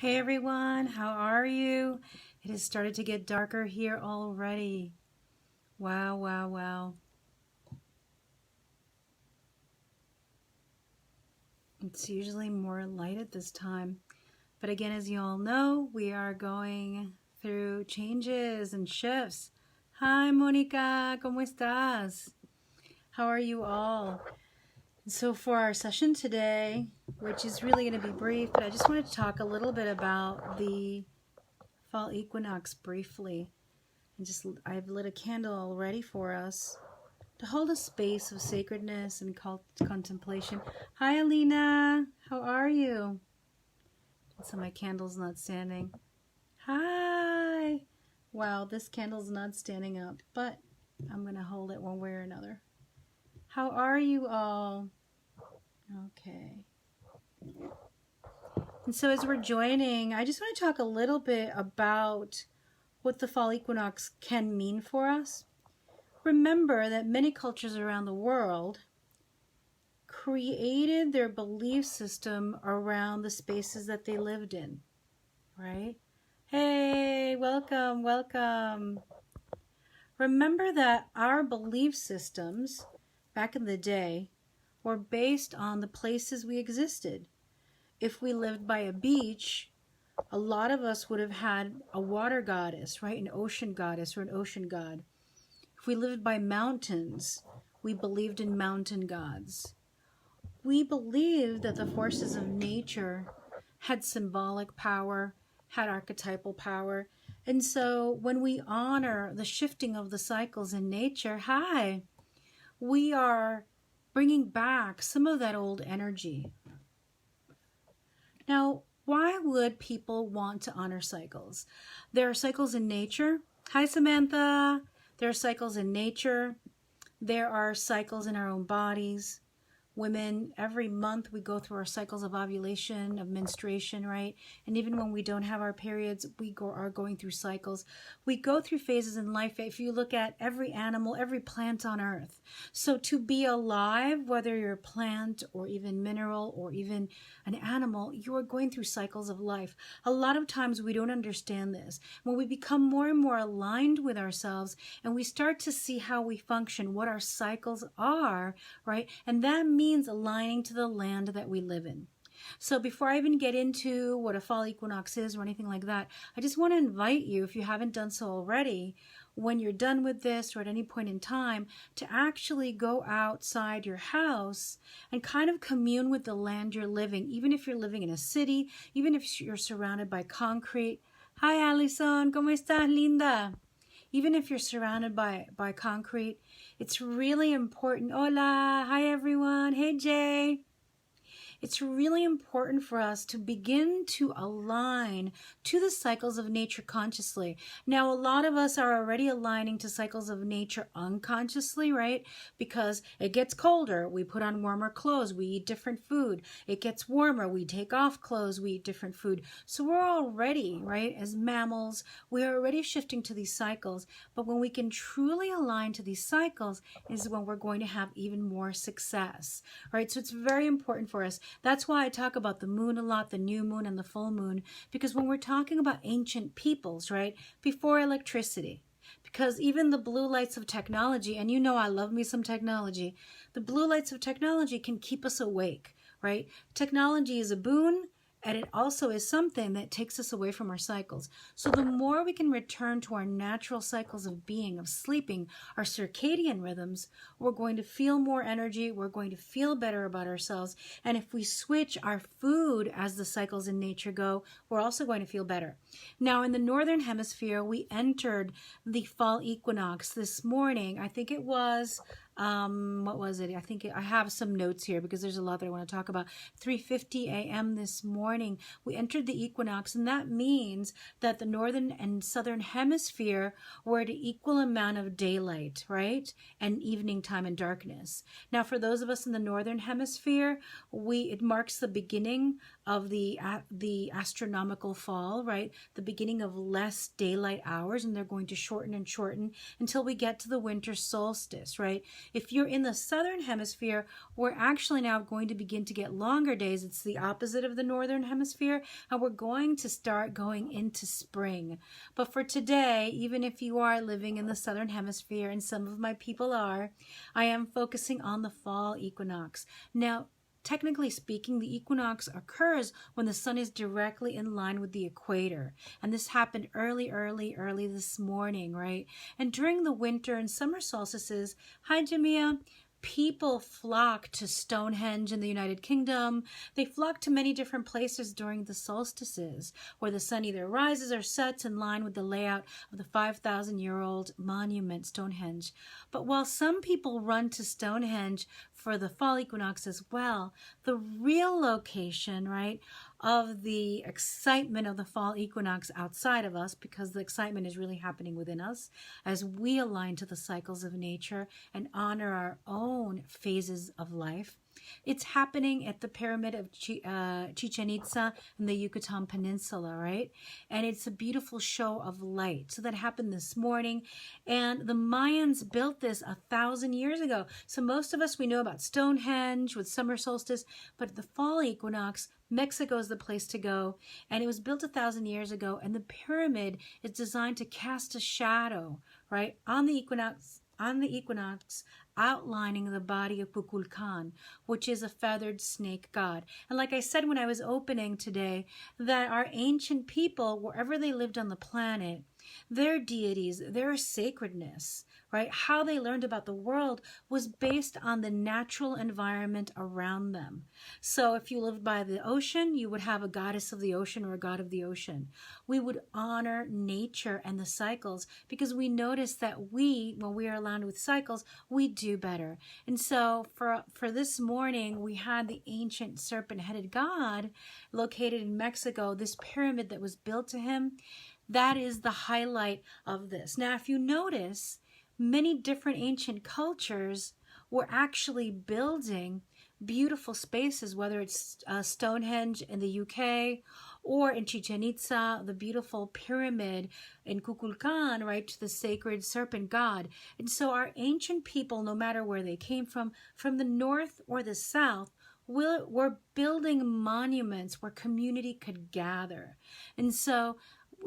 Hey everyone, how are you? It has started to get darker here already. Wow, wow, wow. It's usually more light at this time. But again, as you all know, we are going through changes and shifts. Hi, Monica, ¿cómo estás? How are you all? And so for our session today, which is really going to be brief, but I just wanted to talk a little bit about the fall equinox briefly. And I've lit a candle already for us to hold a space of sacredness and contemplation. Hi, Alina. How are you? So my candle's not standing. Hi. Wow, this candle's not standing up, but I'm going to hold it one way or another. How are you all? Okay. And so as we're joining, I just want to talk a little bit about what the fall equinox can mean for us. Remember that many cultures around the world created their belief system around the spaces that they lived in, right? Hey, welcome, welcome. Remember that our belief systems back in the day were based on the places we existed. If we lived by a beach, a lot of us would have had a water goddess, right? An ocean goddess or an ocean god. If we lived by mountains, we believed in mountain gods. We believed that the forces of nature had symbolic power, had archetypal power. And so when we honor the shifting of the cycles in nature, we are bringing back some of that old energy. Now, why would people want to honor cycles? There are cycles in nature. Hi, Samantha. There are cycles in nature. There are cycles in our own bodies. Women, every month we go through our cycles of ovulation, of menstruation, right? And even when we don't have our periods, we are going through cycles. We go through phases in life. If you look at every animal, every plant on earth. So to be alive, whether you're a plant or even mineral or even an animal, you are going through cycles of life. A lot of times we don't understand this. When we become more and more aligned with ourselves and we start to see how we function, what our cycles are, right? And that means aligning to the land that we live in. So before I even get into what a fall equinox is or anything like that, I just want to invite you, if you haven't done so already, when you're done with this or at any point in time, to actually go outside your house and kind of commune with the land you're living, even if you're living in a city, even if you're surrounded by concrete. Hi, Alison, ¿cómo estás, linda? Even if you're surrounded by concrete, it's really important. Hola, hi everyone. Hey Jay. It's really important for us to begin to align to the cycles of nature consciously. Now, a lot of us are already aligning to cycles of nature unconsciously, right? Because it gets colder, we put on warmer clothes, we eat different food. It gets warmer, we take off clothes, we eat different food. So we're already, right, as mammals, we're already shifting to these cycles. But when we can truly align to these cycles is when we're going to have even more success, right? So it's very important for us. That's why I talk about the moon a lot, the new moon and the full moon, because when we're talking about ancient peoples, right, before electricity, because even the blue lights of technology, and you know I love me some technology, the blue lights of technology can keep us awake, right? Technology is a boon, and it also is something that takes us away from our cycles. So the more we can return to our natural cycles of being, of sleeping, our circadian rhythms, we're going to feel more energy, we're going to feel better about ourselves. And if we switch our food as the cycles in nature go, we're also going to feel better. Now in the northern hemisphere, we entered the fall equinox this morning. I think it was what was it? I have some notes here because there's a lot that I want to talk about. 3:50 a.m. this morning, we entered the equinox, and that means that the northern and southern hemisphere were at an equal amount of daylight, right? And evening time and darkness. Now, for those of us in the northern hemisphere, it marks the beginning of the astronomical fall, right? The beginning of less daylight hours, and they're going to shorten and shorten until we get to the winter solstice, right? If you're in the southern hemisphere, we're actually now going to begin to get longer days. It's the opposite of the northern hemisphere, and we're going to start going into spring. But for today, even if you are living in the southern hemisphere, and some of my people are, I am focusing on the fall equinox. Now, technically speaking, the equinox occurs when the sun is directly in line with the equator. And this happened early this morning, right? And during the winter and summer solstices, hi Jamia, people flock to Stonehenge in the United Kingdom. They flock to many different places during the solstices, where the sun either rises or sets in line with the layout of the 5,000-year-old monument Stonehenge. But while some people run to Stonehenge for the fall equinox as well, the real location, right, of the excitement of the fall equinox outside of us, because the excitement is really happening within us as we align to the cycles of nature and honor our own phases of life. It's happening at the pyramid of Chichen Itza in the Yucatan Peninsula, right? And it's a beautiful show of light. So that happened this morning. And the Mayans built this 1,000 years ago. So most of us, we know about Stonehenge with summer solstice, but the fall equinox, Mexico is the place to go. And it was built 1,000 years ago. And the pyramid is designed to cast a shadow, right, on the equinox, outlining the body of Kukulkan, which is a feathered snake god. And like I said when I was opening today, that our ancient people, wherever they lived on the planet, their deities, their sacredness, right, how they learned about the world was based on the natural environment around them. So if you lived by the ocean, you would have a goddess of the ocean or a god of the ocean. We would honor nature and the cycles, because we notice that when we are aligned with cycles, we do better. And so for this morning, we had the ancient serpent-headed god located in Mexico, this pyramid that was built to him. That is the highlight of this. Now, if you notice, many different ancient cultures were actually building beautiful spaces, whether it's Stonehenge in the UK or in Chichen Itza, the beautiful pyramid in Kukulkan, right, to the sacred serpent god. And so our ancient people, no matter where they came from the north or the south, were building monuments where community could gather. And so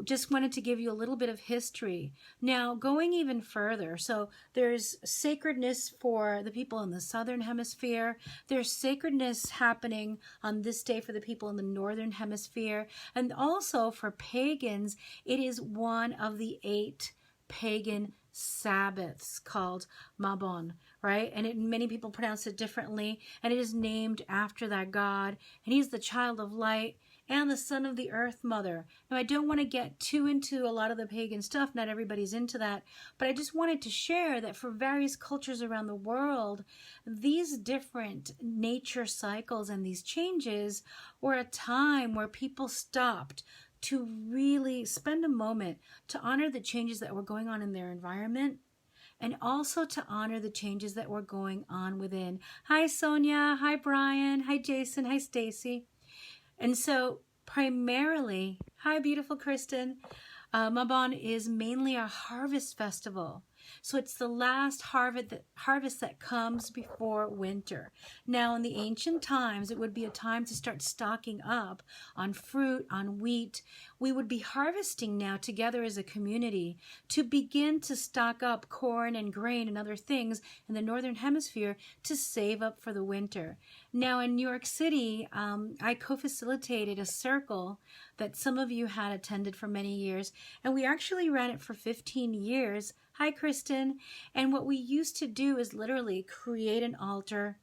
just wanted to give you a little bit of history. Now, going even further, so there's sacredness for the people in the southern hemisphere. There's sacredness happening on this day for the people in the northern hemisphere. And also for pagans, it is one of the 8 pagan Sabbaths called Mabon, right? And many people pronounce it differently. And it is named after that god. And he's the child of light and the son of the earth mother. Now, I don't want to get too into a lot of the pagan stuff. Not everybody's into that. But I just wanted to share that for various cultures around the world, these different nature cycles and these changes were a time where people stopped to really spend a moment to honor the changes that were going on in their environment, and also to honor the changes that were going on within. Hi, Sonia. Hi, Brian. Hi, Jason. Hi, Stacy. And so primarily, hi, beautiful Kristen, Mabon is mainly a harvest festival. So it's the last harvest that comes before winter. Now, in the ancient times, it would be a time to start stocking up on fruit, on wheat. We would be harvesting now together as a community to begin to stock up corn and grain and other things in the northern hemisphere to save up for the winter. Now, in New York City, I co-facilitated a circle that some of you had attended for many years, and we actually ran it for 15 years. Hi, Kristen. And what we used to do is literally create an altar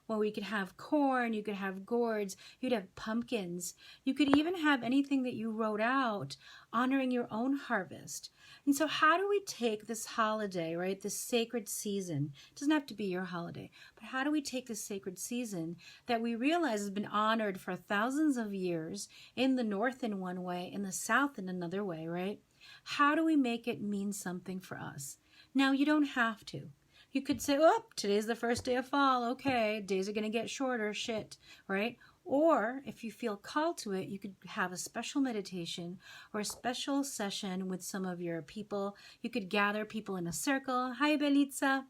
where we could have corn, you could have gourds, you'd have pumpkins. You could even have anything that you wrote out honoring your own harvest. And so how do we take this holiday, right, this sacred season? It doesn't have to be your holiday, but how do we take this sacred season that we realize has been honored for thousands of years in the north in one way, in the south in another way, right? How do we make it mean something for us? Now, you don't have to. You could say, oh, today's the first day of fall. Okay, days are going to get shorter. Shit, right? Or if you feel called to it, you could have a special meditation or a special session with some of your people. You could gather people in a circle. Hi, Belitza.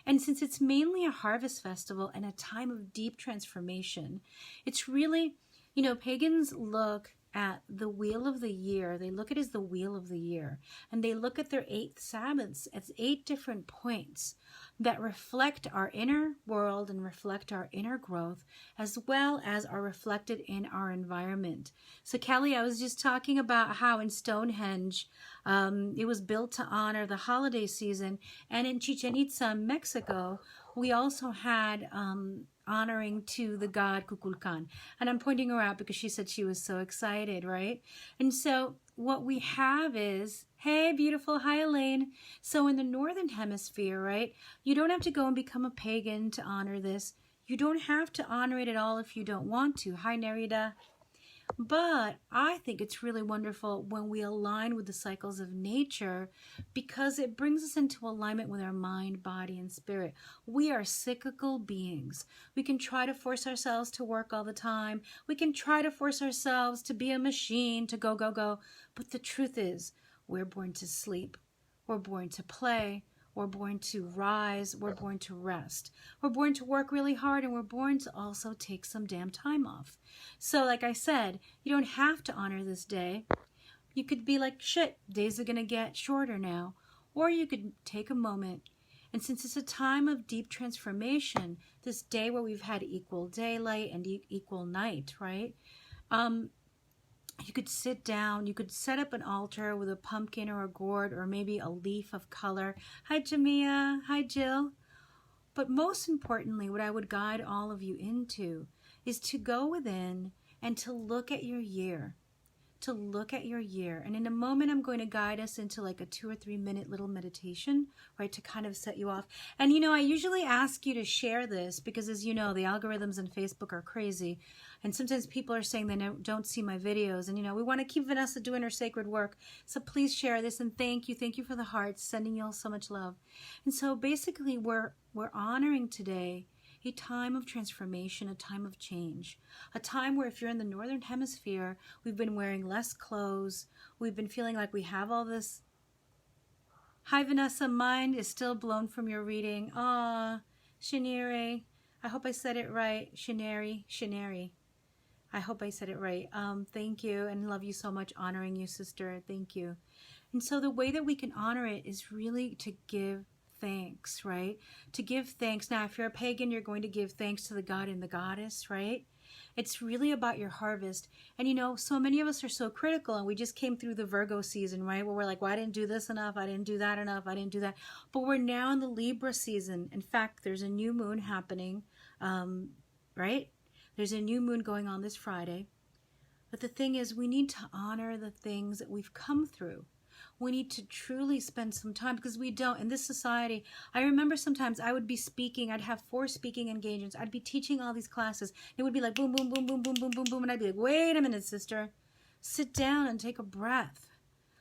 And since it's mainly a harvest festival and a time of deep transformation, it's really, you know, pagans look at the wheel of the year. They look at it as the wheel of the year. And they look at their 8 Sabbaths as 8 different points that reflect our inner world and reflect our inner growth, as well as are reflected in our environment. So Kelly, I was just talking about how in Stonehenge, it was built to honor the holiday season. And in Chichen Itza, Mexico, we also had honoring to the god Kukulkan. And I'm pointing her out because she said she was so excited, right? And so what we have is, hey, beautiful, hi, Elaine. So in the Northern Hemisphere, right, you don't have to go and become a pagan to honor this. You don't have to honor it at all if you don't want to. Hi, Nerida. But I think it's really wonderful when we align with the cycles of nature, because it brings us into alignment with our mind, body, and spirit. We are cyclical beings. We can try to force ourselves to work all the time. We can try to force ourselves to be a machine, to go, go, go. But the truth is, we're born to sleep. We're born to play. We're born to rise. We're born to rest. We're born to work really hard, and we're born to also take some damn time off. So like I said, you don't have to honor this day. You could be like, shit, days are going to get shorter now. Or you could take a moment. And since it's a time of deep transformation, this day where we've had equal daylight and equal night, right? You could sit down, you could set up an altar with a pumpkin or a gourd or maybe a leaf of color. Hi, Jamia. Hi, Jill. But most importantly, what I would guide all of you into is to go within and to look at your year. To look at your year. And in a moment, I'm going to guide us into like a 2 or 3 minute little meditation, right, to kind of set you off. And, you know, I usually ask you to share this because, as you know, the algorithms on Facebook are crazy. And sometimes people are saying they don't see my videos. And, you know, we want to keep Vanessa doing her sacred work. So please share this, and thank you. Thank you for the hearts, sending you all so much love. And so basically we're honoring today a time of transformation, a time of change, a time where if you're in the Northern Hemisphere, we've been wearing less clothes. We've been feeling like we have all this. Hi, Vanessa. Mind is still blown from your reading. Ah, Shinere. I hope I said it right. Shinere. I hope I said it right. Thank you, and love you so much. Honoring you, sister. Thank you. And so the way that we can honor it is really to give thanks, right? To give thanks. Now, if you're a pagan, you're going to give thanks to the god and the goddess, right? It's really about your harvest. And you know, so many of us are so critical, and we just came through the Virgo season, right? Where we're like, well, I didn't do this enough. I didn't do that enough. I didn't do that. But we're now in the Libra season. In fact, there's a new moon happening, right? There's a new moon going on this Friday. But the thing is, we need to honor the things that we've come through. We need to truly spend some time, because we don't. In this society, I remember sometimes I would be speaking. I'd have 4 speaking engagements. I'd be teaching all these classes. It would be like boom, boom, boom, boom, boom, boom, boom, boom. And I'd be like, wait a minute, sister. Sit down and take a breath.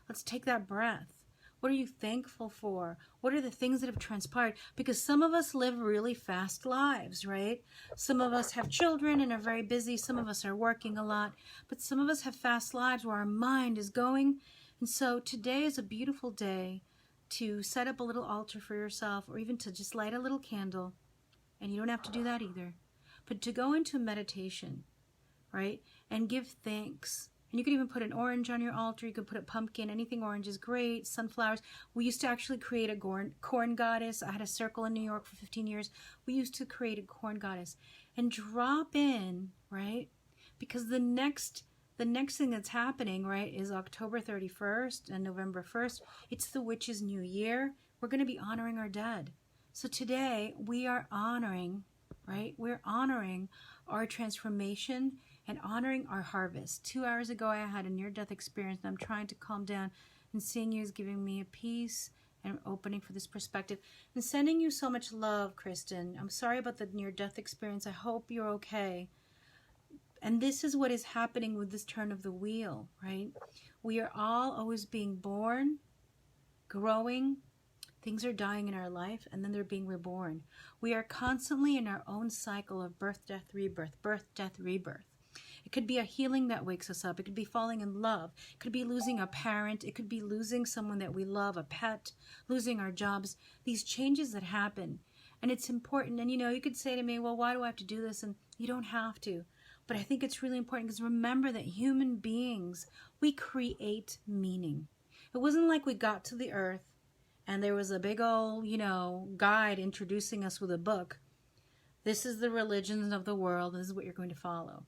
Let's take that breath. What are you thankful for? What are the things that have transpired? Because some of us live really fast lives, right? Some of us have children and are very busy. Some of us are working a lot. But some of us have fast lives where our mind is going. And so today is a beautiful day to set up a little altar for yourself, or even to just light a little candle. And you don't have to do that either. But to go into meditation, right? And give thanks. And you could even put an orange on your altar. You could put a pumpkin. Anything orange is great. Sunflowers. We used to actually create a corn goddess. I had a circle in New York for 15 years. We used to create a corn goddess. And drop in, right? Because the next thing that's happening, right, is October 31st and November 1st. It's the Witch's New Year. We're going to be honoring our dead. So today we are honoring, right? We're honoring our transformation and honoring our harvest. 2 hours ago, I had a near-death experience, and I'm trying to calm down. And seeing you is giving me a peace and opening for this perspective. And sending you so much love, Kristen. I'm sorry about the near-death experience. I hope you're okay. And this is what is happening with this turn of the wheel, right? We are all always being born, growing. Things are dying in our life, and then they're being reborn. We are constantly in our own cycle of birth, death, rebirth, birth, death, rebirth. It could be a healing that wakes us up. It could be falling in love. It could be losing a parent. It could be losing someone that we love, a pet, losing our jobs. These changes that happen. And it's important. And you could say to me, well, why do I have to do this? And you don't have to. But I think it's really important because remember that human beings, we create meaning. It wasn't like we got to the earth and there was a big old, guide introducing us with a book. This is the religions of the world. This is what you're going to follow.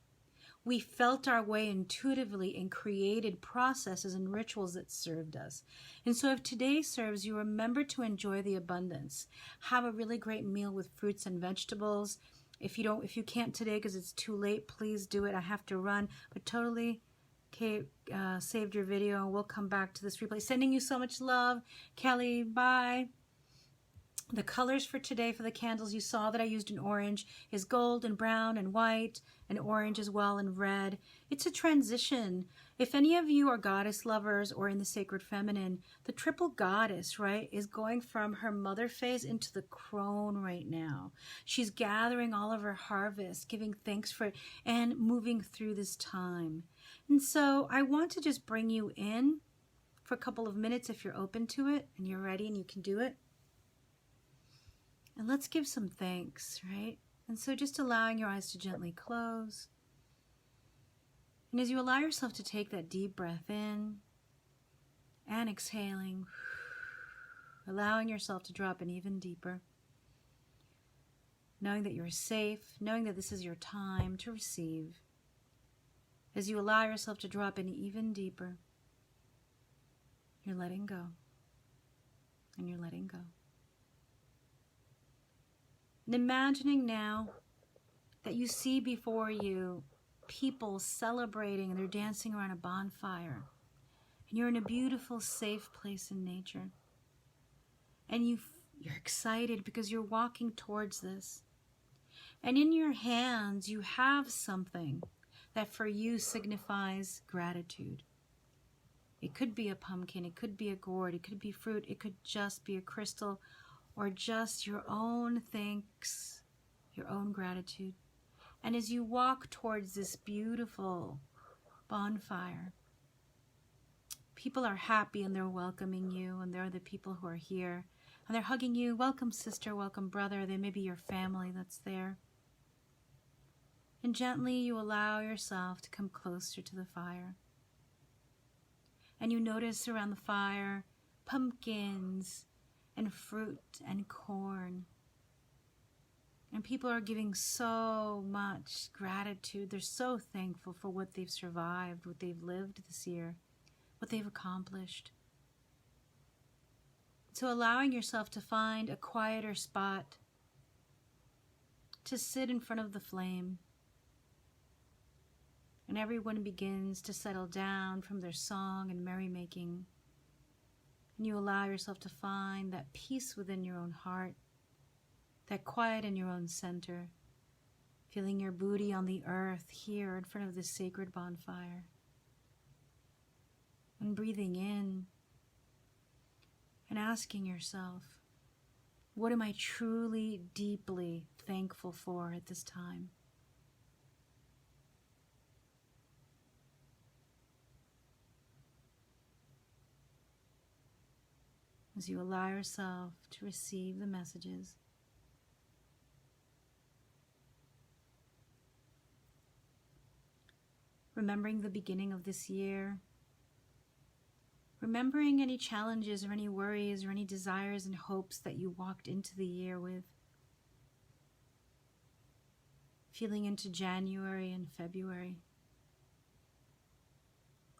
We felt our way intuitively and created processes and rituals that served us. And so if today serves you, remember to enjoy the abundance. Have a really great meal with fruits and vegetables. If you can't today because it's too late, please do it. I have to run, but totally saved your video, and we'll come back to this replay. Sending you so much love, Kelly. Bye. The colors for today for the candles, you saw that I used an orange, is gold and brown and white and orange as well and red. It's a transition. If any of you are goddess lovers or in the sacred feminine, the triple goddess, right, is going from her mother phase into the crone right now. She's gathering all of her harvest, giving thanks for it, and moving through this time. And so I want to just bring you in for a couple of minutes if you're open to it and you're ready and you can do it. And let's give some thanks, right? And so just allowing your eyes to gently close. And as you allow yourself to take that deep breath in and exhaling, allowing yourself to drop in even deeper, knowing that you're safe, knowing that this is your time to receive. As you allow yourself to drop in even deeper, you're letting go, and you're letting go. And imagining now that you see before you people celebrating and they're dancing around a bonfire. And you're in a beautiful, safe place in nature. And you're excited because you're walking towards this. And in your hands you have something that for you signifies gratitude. It could be a pumpkin, it could be a gourd, it could be fruit, it could just be a crystal, or just your own thanks, your own gratitude. And as you walk towards this beautiful bonfire, people are happy and they're welcoming you, and they're the people who are here. And they're hugging you. Welcome, sister, welcome, brother. They may be your family that's there. And gently you allow yourself to come closer to the fire. And you notice around the fire pumpkins and fruit and corn. And people are giving so much gratitude. They're so thankful for what they've survived, what they've lived this year, what they've accomplished. So allowing yourself to find a quieter spot to sit in front of the flame. And everyone begins to settle down from their song and merrymaking. And you allow yourself to find that peace within your own heart, that quiet in your own center, feeling your booty on the earth here in front of this sacred bonfire. And breathing in and asking yourself, what am I truly, deeply thankful for at this time? As you allow yourself to receive the messages, remembering the beginning of this year, remembering any challenges or any worries or any desires and hopes that you walked into the year with, feeling into January and February,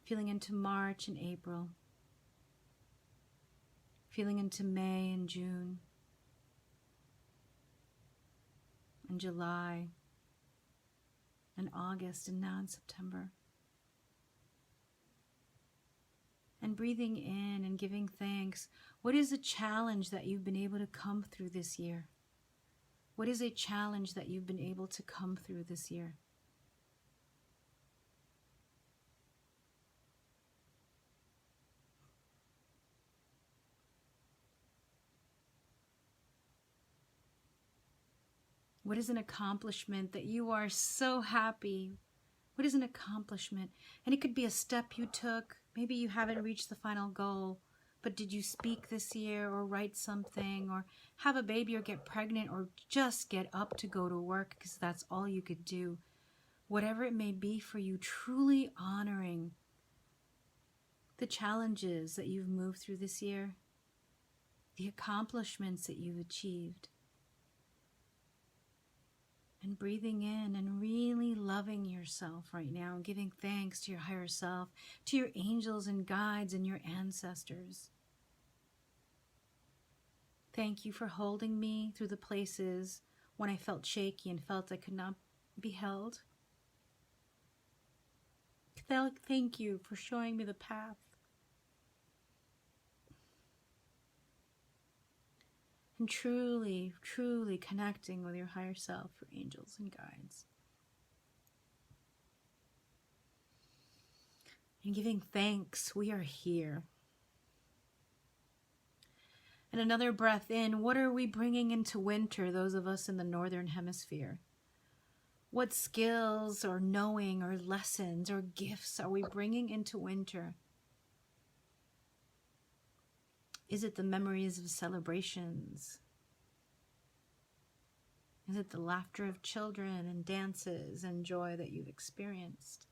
feeling into March and April, feeling into May and June, and July, and August, and now in September. And breathing in and giving thanks. What is a challenge that you've been able to come through this year? What is a challenge that you've been able to come through this year? What is an accomplishment that you are so happy? What is an accomplishment? And it could be a step you took. Maybe you haven't reached the final goal, But did you speak this year, or write something, or have a baby, or get pregnant, or just get up to go to work because that's all you could do? Whatever it may be for you, truly honoring the challenges that you've moved through this year, the accomplishments that you've achieved, and breathing in and really loving yourself right now and giving thanks to your higher self, to your angels and guides and your ancestors. Thank you for holding me through the places when I felt shaky and felt I could not be held. Thank you for showing me the path. And truly, truly connecting with your higher self, your angels and guides. And giving thanks, we are here. And another breath in. What are we bringing into winter, those of us in the northern hemisphere? What skills or knowing or lessons or gifts are we bringing into winter? Is it the memories of celebrations? Is it the laughter of children and dances and joy that you've experienced?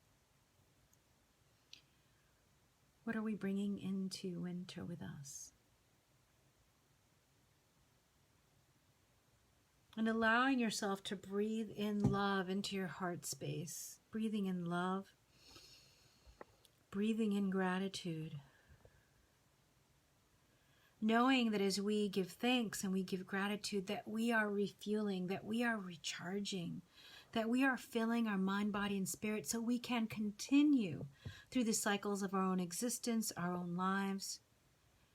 What are we bringing into winter with us? And allowing yourself to breathe in love into your heart space. Breathing in love. Breathing in gratitude. Knowing that as we give thanks and we give gratitude, that we are refueling, that we are recharging, that we are filling our mind, body, and spirit so we can continue through the cycles of our own existence, our own lives,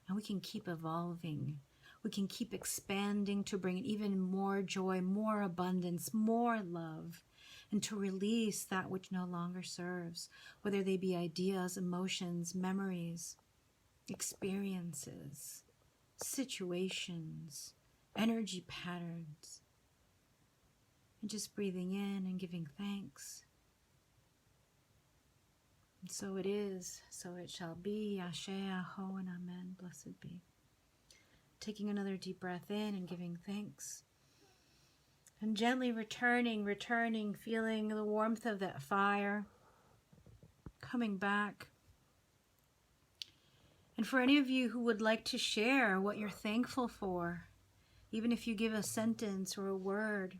and we can keep evolving. We can keep expanding to bring even more joy, more abundance, more love, and to release that which no longer serves, whether they be ideas, emotions, memories, experiences, situations, energy patterns. And just breathing in and giving thanks. And so it is, so it shall be. Ashe, Aho, and Amen. Blessed be. Taking another deep breath in and giving thanks. And gently returning, feeling the warmth of that fire. Coming back. And for any of you who would like to share what you're thankful for, even if you give a sentence or a word,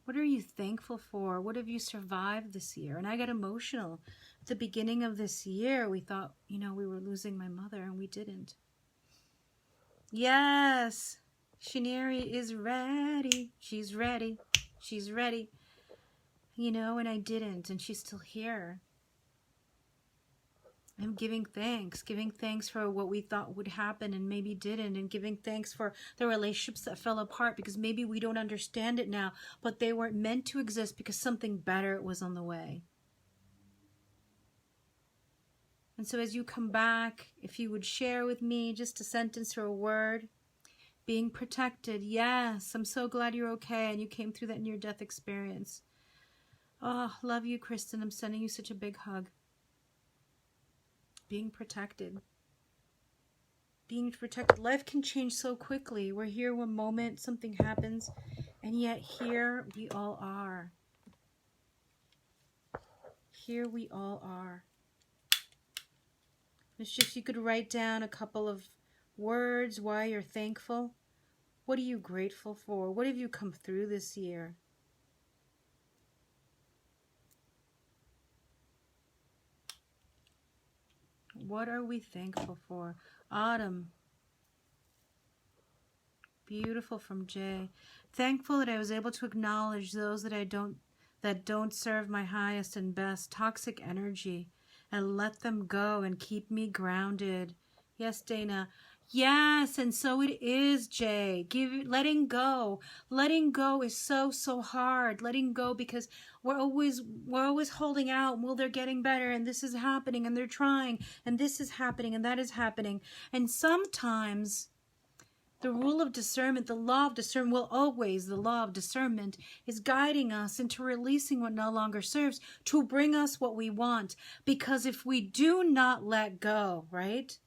what are you thankful for? What have you survived this year? And I got emotional. At the beginning of this year, we thought, we were losing my mother, and we didn't. Yes, Shineri is ready. She's ready. She's ready. And I didn't, and she's still here. I'm giving thanks for what we thought would happen and maybe didn't, and giving thanks for the relationships that fell apart because maybe we don't understand it now, but they weren't meant to exist because something better was on the way. And so as you come back, if you would share with me just a sentence or a word, being protected. Yes, I'm so glad you're okay and you came through that near-death experience. Oh, love you, Kristen. I'm sending you such a big hug. Being protected. Being protected. Life can change so quickly. We're here one moment, something happens, and yet here we all are. Here we all are. It's just you could write down a couple of words, why you're thankful. What are you grateful for? What have you come through this year? What are we thankful for? Autumn. Beautiful from Jay. Thankful that I was able to acknowledge those that don't serve my highest and best, toxic energy, and let them go and keep me grounded. Yes, Dana. Yes, and so it is, Jay. Letting go. Letting go is so hard. Letting go because we're always holding out. Well, they're getting better, and this is happening, and they're trying, and this is happening, and that is happening. And sometimes the rule of discernment, the law of discernment, the law of discernment is guiding us into releasing what no longer serves to bring us what we want. Because if we do not let go, right?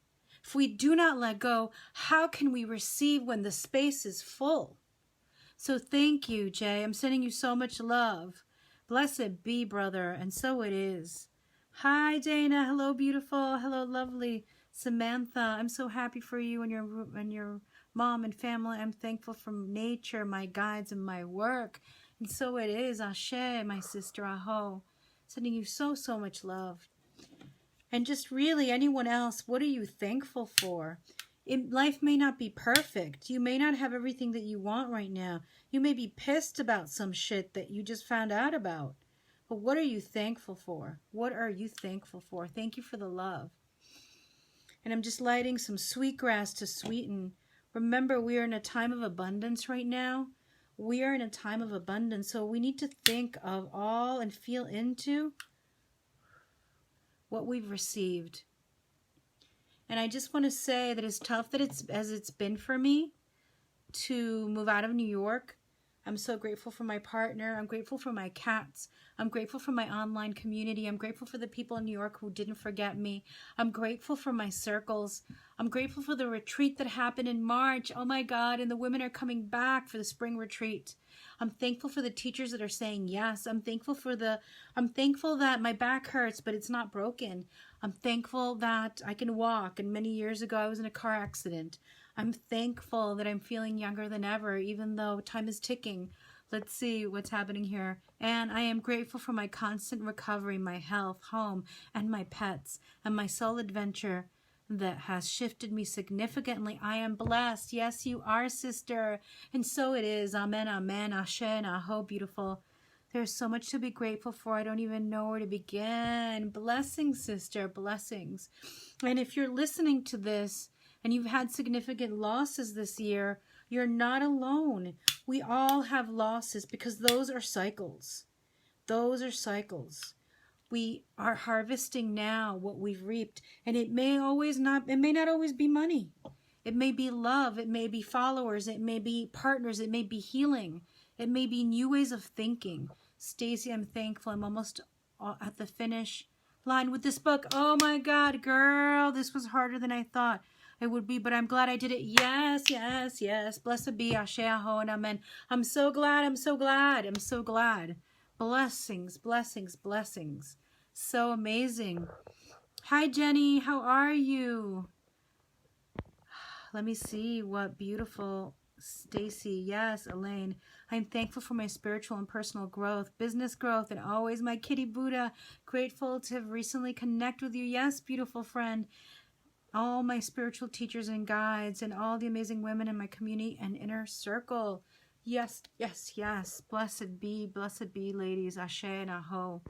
If we do not let go, how can we receive when the space is full? So thank you, Jay. I'm sending you so much love. Blessed be, brother. And so it is. Hi, Dana. Hello, beautiful. Hello, lovely. Samantha, I'm so happy for you and your mom and family. I'm thankful for nature, my guides, and my work. And so it is. Ashe, my sister. Aho. Sending you so, so much love. And just really, anyone else, what are you thankful for? Life may not be perfect. You may not have everything that you want right now. You may be pissed about some shit that you just found out about. But what are you thankful for? What are you thankful for? Thank you for the love. And I'm just lighting some sweetgrass to sweeten. Remember, we are in a time of abundance right now. We are in a time of abundance. So we need to think of all and feel into what we've received. And I just want to say that as tough as it's been for me to move out of New York, I'm so grateful for my partner. I'm grateful for my cats. I'm grateful for my online community. I'm grateful for the people in New York who didn't forget me. I'm grateful for my circles. I'm grateful for the retreat that happened in March. Oh my God, and the women are coming back for the spring retreat. I'm thankful for the teachers that are saying yes. I'm thankful that my back hurts, but it's not broken. I'm thankful that I can walk, and many years ago I was in a car accident. I'm thankful that I'm feeling younger than ever, even though time is ticking. Let's see what's happening here. And I am grateful for my constant recovery, my health, home, and my pets, and my soul adventure that has shifted me significantly. I am blessed. Yes, you are, sister. And so it is. Amen, amen, ashe, and aho, beautiful. There's so much to be grateful for. I don't even know where to begin. Blessings, sister, blessings. And if you're listening to this and you've had significant losses this year, you're not alone. We all have losses because those are cycles. Those are cycles. We are harvesting now what we've reaped, and it may not always be money. It may be love, it may be followers, it may be partners, it may be healing, it may be new ways of thinking. Stacy, I'm thankful. I'm almost at the finish line with this book. Oh my God, girl, this was harder than I thought it would be, but I'm glad I did it. Yes, yes, yes. Blessed be, ashe, aho, and amen. I'm so glad, I'm so glad, I'm so glad. Blessings, blessings, blessings. So amazing. Hi, Jenny. How are you? Let me see what beautiful. Stacy. Yes, Elaine. I'm thankful for my spiritual and personal growth, business growth, and always my kitty Buddha. Grateful to have recently connected with you. Yes, beautiful friend. All my spiritual teachers and guides and all the amazing women in my community and inner circle. Yes, yes, yes. Blessed be, ladies. Ashe and aho.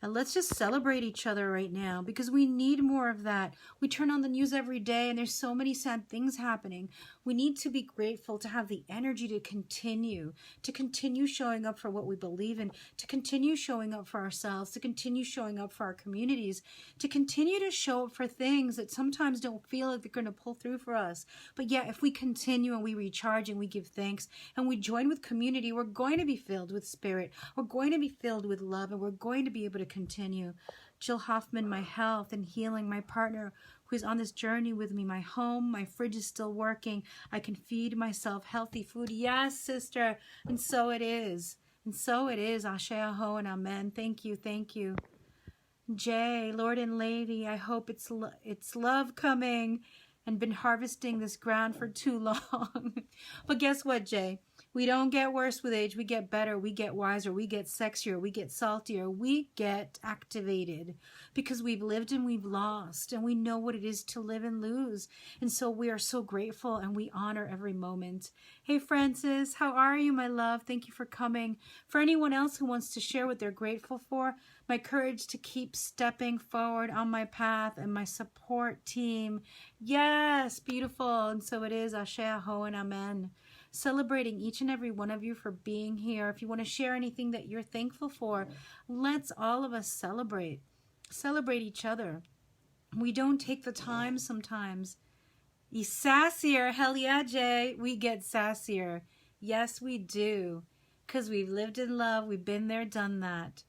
And let's just celebrate each other right now because we need more of that. We turn on the news every day and there's so many sad things happening. We need to be grateful to have the energy to continue showing up for what we believe in, to continue showing up for ourselves, to continue showing up for our communities, to continue to show up for things that sometimes don't feel like they're going to pull through for us. But yeah, if we continue and we recharge and we give thanks and we join with community, we're going to be filled with spirit. We're going to be filled with love, and we're going to be able to continue. Jill Hoffman, my health and healing, my partner who's on this journey with me, my home, my fridge is still working. I can feed myself healthy food. Yes, sister. And so it is. And so it is. Ashe, aho, and amen. Thank you. Thank you. Jay, Lord and Lady, I hope it's love coming and been harvesting this ground for too long. But guess what, Jay? We don't get worse with age. We get better. We get wiser. We get sexier. We get saltier. We get activated because we've lived and we've lost, and we know what it is to live and lose. And so we are so grateful and we honor every moment. Hey, Francis, how are you, my love? Thank you for coming. For anyone else who wants to share what they're grateful for, my courage to keep stepping forward on my path and my support team. Yes, beautiful. And so it is. Ashe, aho, and amen. Celebrating each and every one of you for being here. If you want to share anything that you're thankful for, let's all of us celebrate each other. We don't take the time sometimes. You sassier, hell yeah, Jay. We get sassier. Yes, we do. Because we've lived in love. We've been there, done that.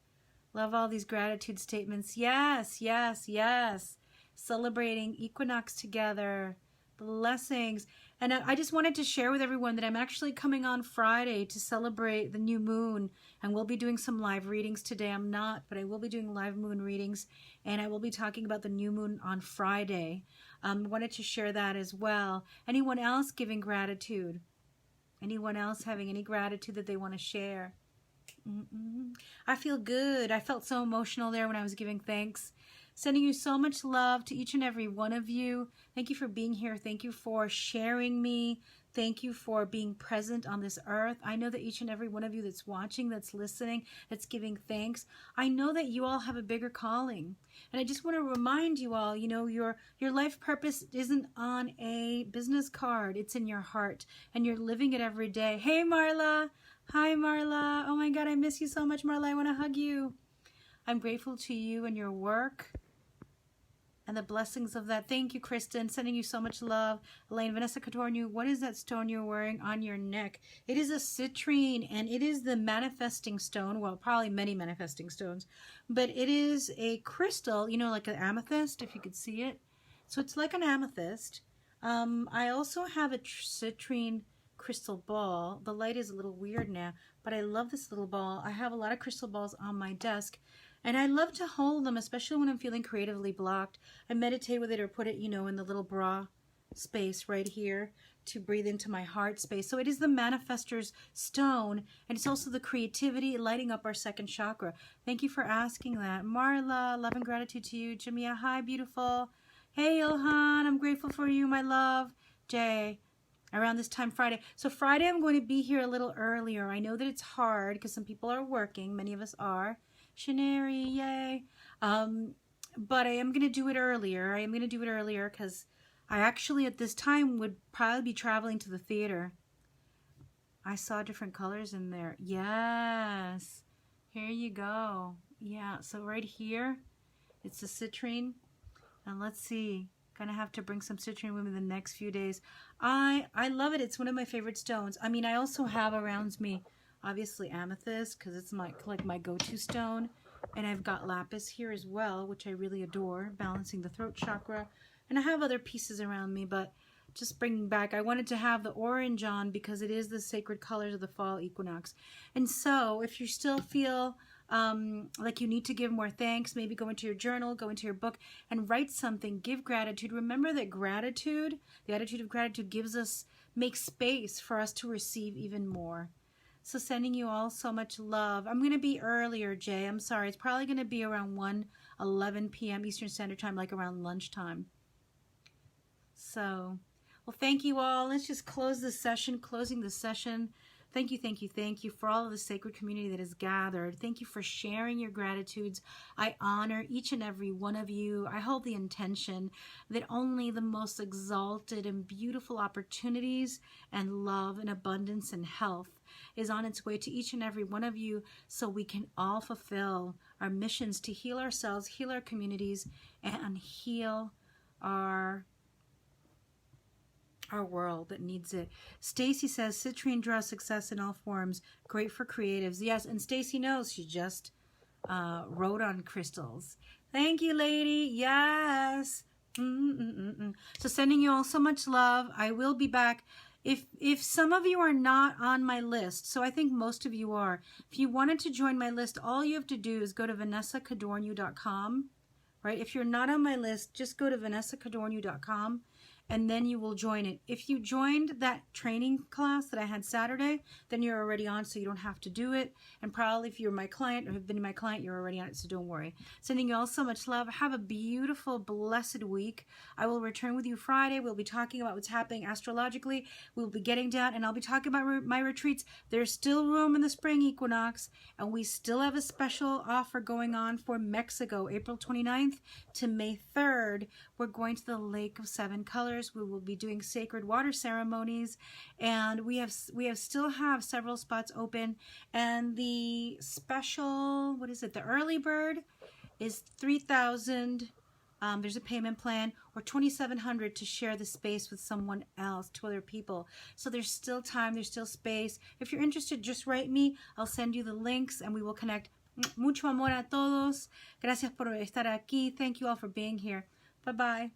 Love all these gratitude statements. Yes, yes, yes. celebrating equinox together. Blessings. And I just wanted to share with everyone that I'm actually coming on Friday to celebrate the new moon, and we'll be doing some live readings today. I'm not, but I will be doing live moon readings, and I will be talking about the new moon on Friday. Wanted to share that as well. Anyone else giving gratitude? Anyone else having any gratitude that they want to share? I feel good. I felt so emotional there when I was giving thanks. Sending you so much love to each and every one of you. Thank you for being here. Thank you for sharing me. Thank you for being present on this earth. I know that each and every one of you that's watching, that's listening, that's giving thanks, I know that you all have a bigger calling. And I just want to remind you all, you know, your life purpose isn't on a business card. It's in your heart, and you're living it every day. Hey, Marla. Hi, Marla. Oh my God, I miss you so much, Marla. I want to hug you. I'm grateful to you and your work and the blessings of that. Thank you, Kristen. Sending you so much love. Elaine, Vanessa, Codorniu, what is that stone you're wearing on your neck? It is a citrine, and it is the manifesting stone. Well, probably many manifesting stones, but it is a crystal, you know, like an amethyst, if you could see it. So it's like an amethyst. I also have a citrine crystal ball. The light is a little weird now, but I love this little ball. I have a lot of crystal balls on my desk, and I love to hold them, especially when I'm feeling creatively blocked. I meditate with it or put it, you know, in the little bra space right here to breathe into my heart space. So it is the manifestor's stone, and it's also the creativity, lighting up our second chakra. Thank you for asking that. Marla, love and gratitude to you. Jamia, hi, beautiful. Hey, Ilhan, I'm grateful for you, my love. Jay, around this time Friday. So Friday I'm going to be here a little earlier. I know that it's hard because some people are working. Many of us are. Shaneri, yay. But I am going to do it earlier. I am going to do it earlier because I actually at this time would probably be traveling to the theater. I saw different colors in there. Yes. Here you go. Yeah, so right here, it's a citrine. And let's see. Gonna have to bring some citrine with me the next few days. I love it. It's one of my favorite stones. I mean, I also have around me, obviously, amethyst, because it's like my go-to stone. And I've got lapis here as well, which I really adore, balancing the throat chakra. And I have other pieces around me, but just bringing back, I wanted to have the orange on because it is the sacred colors of the fall equinox. And so if you still feel like you need to give more thanks, maybe go into your journal, go into your book and write something, give gratitude. Remember that gratitude, the attitude of gratitude makes space for us to receive even more. So sending you all so much love. I'm going to be earlier, Jay. I'm sorry. It's probably going to be around 11 p.m. Eastern Standard Time, like around lunchtime. So, well, thank you all. Let's just close this session, closing the session. Thank you, thank you, thank you for all of the sacred community that has gathered. Thank you for sharing your gratitudes. I honor each and every one of you. I hold the intention that only the most exalted and beautiful opportunities and love and abundance and health is on its way to each and every one of you, so we can all fulfill our missions to heal ourselves, heal our communities, and heal our world that needs it. Stacy says, citrine draws success in all forms. Great for creatives. Yes, and Stacy knows. She just wrote on crystals. Thank you, lady. Yes. So sending you all so much love. I will be back. If some of you are not on my list, so I think most of you are, if you wanted to join my list, all you have to do is go to vanessacodorniu.com, right? If you're not on my list, just go to vanessacodorniu.com, and then you will join it. If you joined that training class that I had Saturday, then you're already on, so you don't have to do it. And probably if you're my client or have been my client, you're already on it, so don't worry. Sending you all so much love. Have a beautiful, blessed week. I will return with you Friday. We'll be talking about what's happening astrologically. We'll be getting down, and I'll be talking about my retreats. There's still room in the spring equinox, and we still have a special offer going on for Mexico, April 29th to May 3rd. We're going to the Lake of Seven Colors. We will be doing sacred water ceremonies, and we still have several spots open. And the special, what is it? The early bird is $3,000. There's a payment plan, or $2,700 to share the space with someone else, 2 other people. So there's still time. There's still space. If you're interested, just write me. I'll send you the links, and we will connect. Mucho amor a todos. Gracias por estar aquí. Thank you all for being here. Bye-bye.